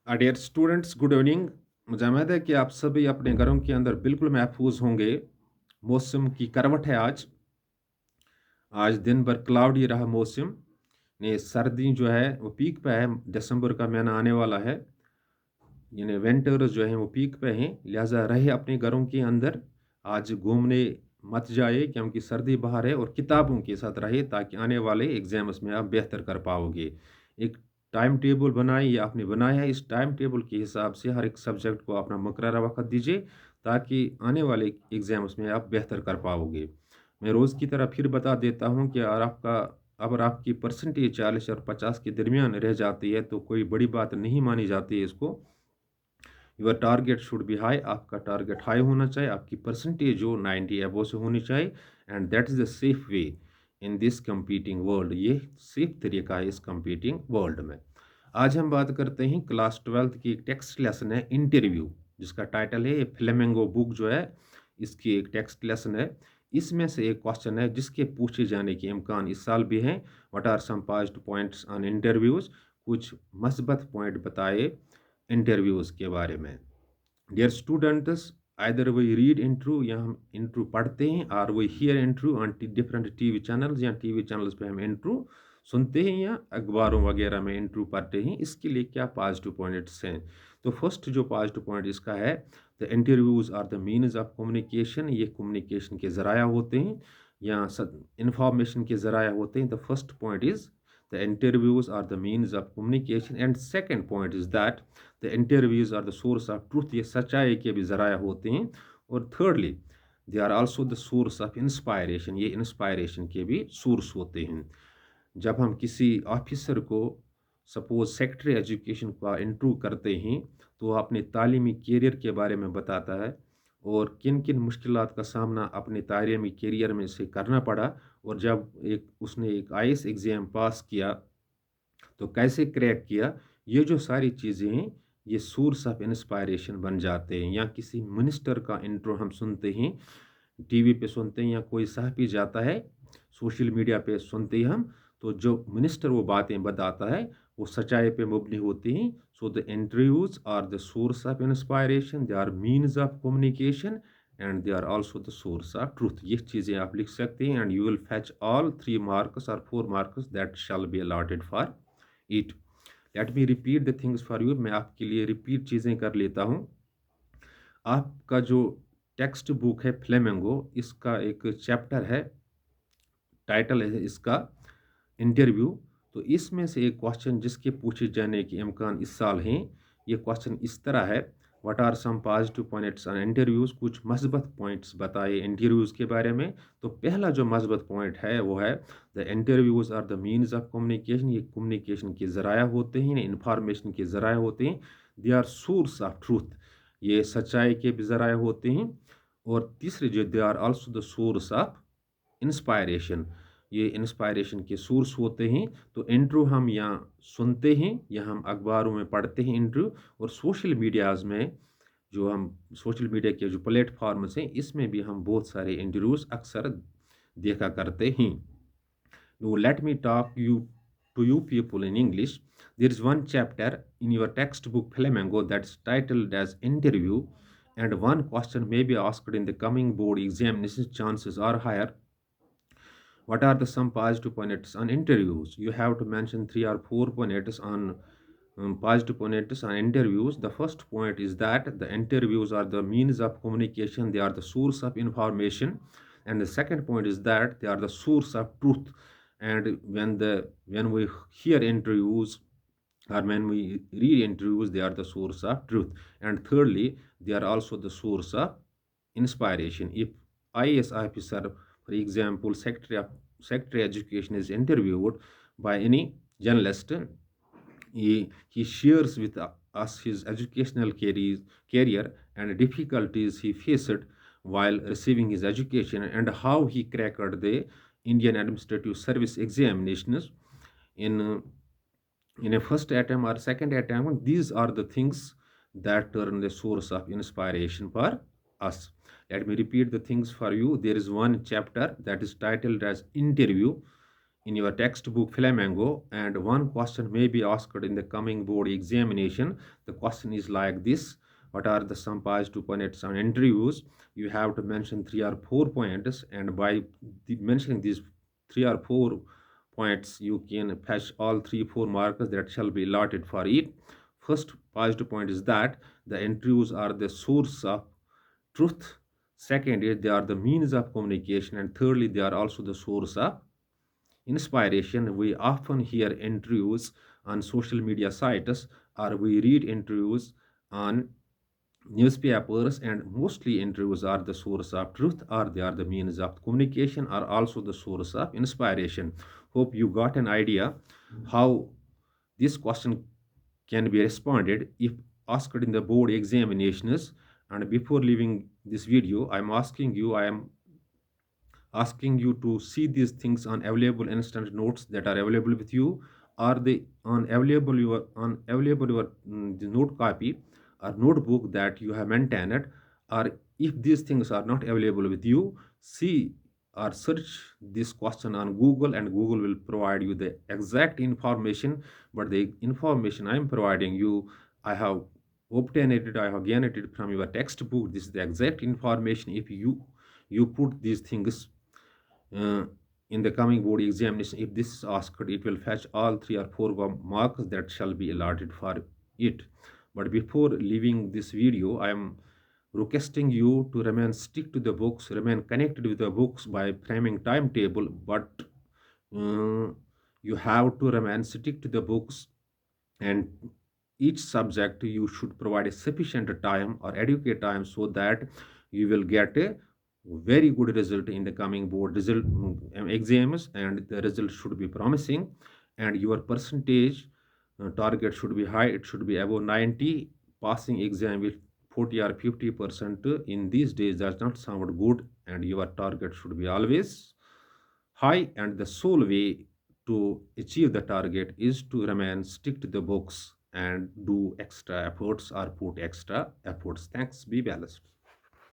Dear students, good evening. मुझे उम्मीद है कि आप सभी अपने घरों के अंदर बिल्कुल महफूज होंगे। मौसम की करवट है आज। आज दिन भर क्लाउडी रहा मौसम। ने सर्दी जो है वो पीक पे है। दिसंबर का महीना आने वाला है। यानी विंटर्स जो हैं वो पीक पे हैं। लिहाजा रहे अपने घरों के अंदर। आज घूमने मत जाइए क्योंकि सर्दी बाहर है, और किताबों के साथ रहे ताकि आने वाले एग्जाम्स में आप बेहतर कर पाओगे। एक टाइम टेबल बनाइए, या आपने बनाया है, इस टाइम टेबल के हिसाब से हर एक सब्जेक्ट को अपना मुकर्रर वक्त दीजिए ताकि आने वाले एग्जाम्स में आप बेहतर कर पाओगे। मैं रोज़ की तरह फिर बता देता हूँ कि अगर आपकी परसेंटेज 40 और 50 के दरमियान रह जाती है तो कोई बड़ी बात नहीं मानी जाती है इसको। Your target should be high, आपका टारगेट हाई होना चाहिए, आपकी परसेंटेज जो 90 अबव से होनी चाहिए। And that is the safe way in this competing world. ये सेफ तरीका है इस कंपीटिंग वर्ल्ड में। आज हम बात करते हैं क्लास 12th की। एक टेक्स्ट लेसन है इंटरव्यू, जिसका टाइटल है, ये फ्लेमिंगो बुक जो है इसकी एक टेक्स्ट लेसन है। इसमें से एक क्वेश्चन है जिसके पूछे जाने के इम्कान इस साल भी हैं। What are some past points on interviews? कुछ मस्बत पॉइंट बताए इंटरव्यूज़ के बारे में। Dear students, either we read interview, या हम इंटरव्यू पढ़ते हैं, और we hear interview on different TV channels, या टीवी चैनल्स पे हम इंटरव्यू सुनते हैं, या अखबारों वगैरह में इंटरव्यू पढ़ते हैं। इसके लिए क्या पॉजिटिव पॉइंट्स हैं? तो फर्स्ट जो पॉजिटिव पॉइंट इसका है, the interviews are the means of communication. ये कम्युनिकेशन के ज़राया होते हैं या इंफॉर्मेशन के ज़राया होते हैं। The first point is the interviews are the means of communication, and second point is that the interviews are the source of truth। ये सच्चाई के भी ज़राया होते हैं। और thirdly, they are also the source of inspiration। ये inspiration के भी सोर्स होते हैं। जब हम किसी ऑफिसर को, सपोज सेक्रेटरी एजुकेशन का इंटरव्यू करते हैं, तो वो अपने तालीमी कैरियर के बारे में बताता है और किन किन मुश्किलात का सामना अपने तालीमी कैरियर में से करना पड़ा, और जब उसने एक आईएएस एग्ज़ाम पास किया तो कैसे क्रैक किया। ये जो सारी चीज़ें हैं, ये सोर्स ऑफ इंस्पायरेशन बन जाते हैं। या किसी मिनिस्टर का इंट्रो हम सुनते हैं, टीवी पे सुनते हैं, या कोई साहबी जाता है, सोशल मीडिया पे सुनते हैं हम, तो जो मिनिस्टर वो बातें बताता है वो सच्चाई पे मबनी होती हैं। So the interviews are the source of inspiration, they are means of communication, and they are also the source of truth. ये चीज़ें आप लिख सकते हैं, and you will fetch all 3 marks और 4 marks that shall be allotted for it. Let me repeat the things for you. मैं आपके लिए रिपीट चीज़ें कर लेता हूँ। आपका जो टेक्स्ट बुक है फ्लेमिंगो, इसका एक चैप्टर है, टाइटल है इसका इंटरव्यू। तो इसमें से एक क्वेश्चन जिसके पूछे जाने के इम्कान इस साल हैं, ये क्वेश्चन इस तरह है, what are some positive points on interviews? कुछ मस्बत पॉइंट्स बताइए इंटरव्यूज़ के बारे में। तो पहला जो मस्बत पॉइंट है वो है, the interviews are the means of communication. ये कम्युनिकेशन के ज़राया होते हैं, इंफॉर्मेशन के ज़राया होते हैं। They are source of truth, ये सच्चाई के भी ज़राया होते हैं। और तीसरे जो, they are also the source of inspiration, ये इंस्पायरेशन के सोर्स होते हैं। तो इंटरव्यू हम यहाँ सुनते हैं या हम अखबारों में पढ़ते हैं इंटरव्यू, और सोशल मीडियाज़ में, जो हम सोशल मीडिया के जो प्लेटफॉर्म्स हैं, इसमें भी हम बहुत सारे इंटरव्यूज़ अक्सर देखा करते हैं। Now let me talk you to you people in English. There is one chapter in your textbook Flamingo that's titled as interview, and one question may be asked in the coming board examination. Chances are higher. What are the some positive points on interviews? You have to mention 3 or 4 points on positive points on interviews. The first point is that the interviews are the means of communication, they are the source of information. And the second point is that they are the source of truth. And when we hear interviews, or when we read interviews, they are the source of truth. And thirdly, they are also the source of inspiration. If IAS officer, for example, secretary education, is interviewed by any journalist, he shares with us his educational career and difficulties he faced while receiving his education, and how he cracked the Indian Administrative Service examinations in in a first attempt or second attempt. These are the things that turn the source of inspiration for us. Let me repeat the things for you. There is one chapter that is titled as interview. in your textbook Flamingo, and one question may be asked in the coming board examination. The question is like this: what are the some positive points on interviews? You have to mention 3 or 4 points, and by mentioning these 3 or 4 points, you can fetch all 3 4 marks that shall be allotted for it. First positive point is that the interviews are the source of truth. Second is they are the means of communication, and thirdly they are also the source of inspiration. We often hear interviews on social media sites, or we read interviews on newspapers, and mostly interviews are the source of truth, or they are the means of communication, or also the source of inspiration. Hope you got an idea how this question can be responded if asked in the board examinations. And before leaving this video, I am asking you to see these things on available instant notes that are available with you. Are they on available your the note copy or notebook that you have maintained? Or if these things are not available with you, see or search this question on Google, and Google will provide you the exact information. But the information I am providing you, I have obtained it, I have gained it from your textbook. This is the exact information. If you put these things uh, in the coming board examination, if this is asked, it will fetch all 3 or 4 marks that shall be allotted for it. But before leaving this video, I am requesting you to remain stick to the books, remain connected with the books by framing timetable. But uh, you have to remain stick to the books, and each subject you should provide a sufficient time or adequate time, so that you will get a very good result in the coming board result exams, and the result should be promising. And your percentage target should be high, it should be above 90. Passing exam with 40 or 50% in these days does not sound good, and your target should be always high. And the sole way to achieve the target is to remain stick to the books and do extra efforts or put extra efforts. Thanks. Be balanced.